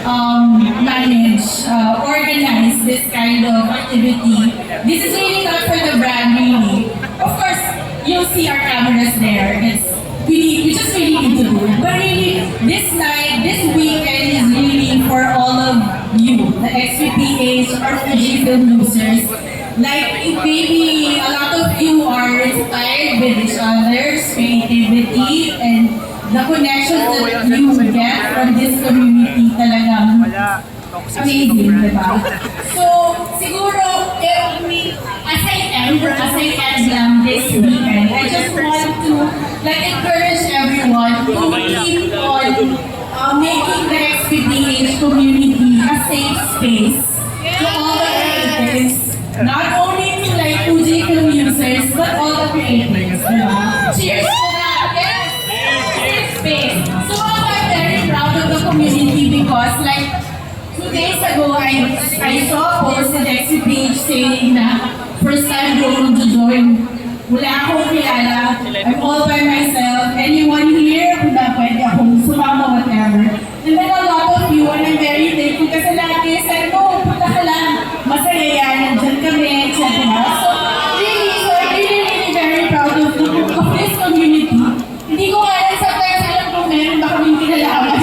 manage, organize this kind of activity. This is really not for the brand, really. Of course, you'll see our cameras there. We just really need to do it. But really, this night, this weekend is really for all of you, the XPPH or Fujifilm users. Like, maybe a lot of you are inspired with each other's creativity and the connections that you get from this community talagang amazing, diba? So, siguro, as I end lang this weekend, I just want to encourage everyone to keep on making the XPPH community a safe space to all the creatives, not only to Fujifilm users, but all the creatives, diba? Cheers to that! Yes! Safe space. So, I'm very proud of the community because 2 days ago, I saw a post in XPPH saying na first time ko mag-join. Wala akong kilala. I'm all by myself. Anyone here, wala pwede akong sumama, whatever. And then a lot of you, and I'm very thankful kasi lagi sabi ko, punta ka lang, masaya yan, nandyan kami, etc. So, I'm really very proud of this community. Hindi ko nga lang sometimes alam kung meron ba kaming kinalaman.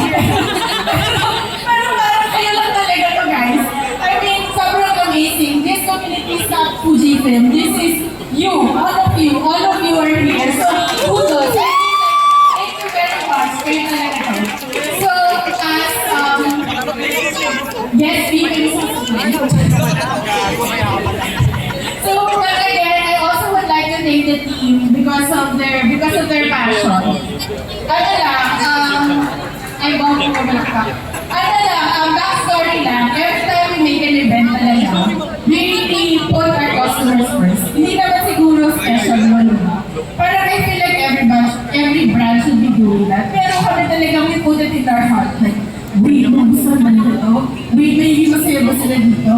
Pero parang kayo lang talaga to, guys. I mean, sobrang amazing. This community is not Fujifilm. This is you, all of you are here. So, kudos. Thank you very much. Kayo talaga to. So, yes, speakers. So, but again, I also would like to thank the team because of their passion. Backstory lang, every time we make an event talaga, we really put our customers first. Hindi naman siguro special yun. Parang I feel like every brand should be doing that. Pero kami talaga, we put it in our heart. Like, wait, gusto naman dito? Wait, may masaya ba sila dito?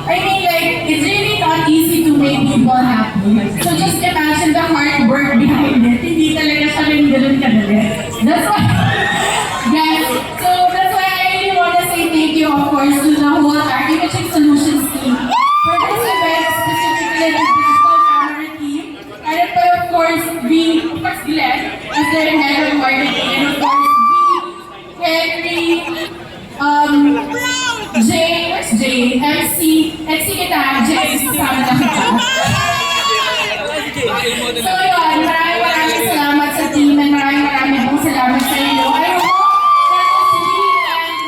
I mean, it's really not easy to make people happy. So just imagine the hard work behind it. Hindi talaga siya rin ganun kadali. That's why, yes. So that's why I really want to say thank you, of course, to the whole Archimaging Solutions team for this event, specifically the digital camera team. And of course, Glenn, as their head of marketing, and of course, Henry, MC kita, Jay, kasama na kita. So yun, maraming salamat sa team and maraming pong salamat sa inyo. I hope that this weekend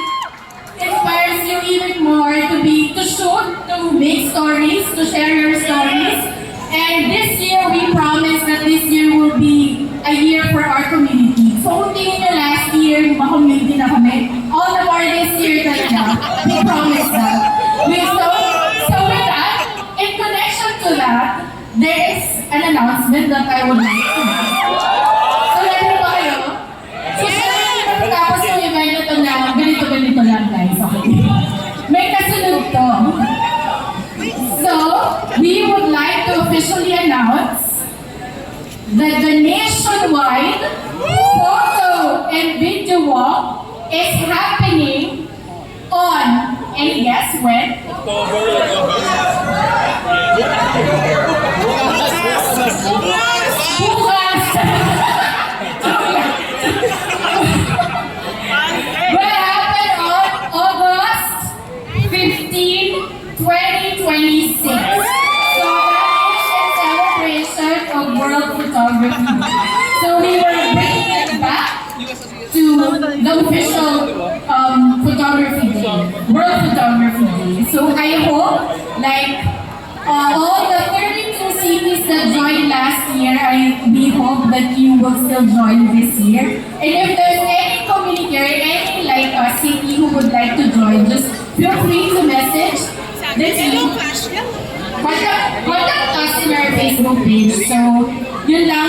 inspires you even more to shoot, to make stories, to share your stories. And this year, we promise that this year will be a year for our community. So kung tingin nyo last year, ma-community na kami, all the more this year talaga, we promise that. So with that, in connection to that, there is an announcement that I would like to make. So ready ba kayo? So syempre, pagkatapos yung event na ito na, ganito lang guys, okay? May kasunod to. So, we would like to officially announce that the nationwide photo and video walk is happening on, any guess when? Bukas! Will happen on August 15, 2026. So that is a celebration of World Photography Day. So we were bringing it back to the official photography day, World Photography Day. So I hope, all the 32 cities that joined last year, we hope that you will still join this year. And if there's any community or any city who would like to join, just feel free to message the team. Contact us in our Facebook page. So, yun lang.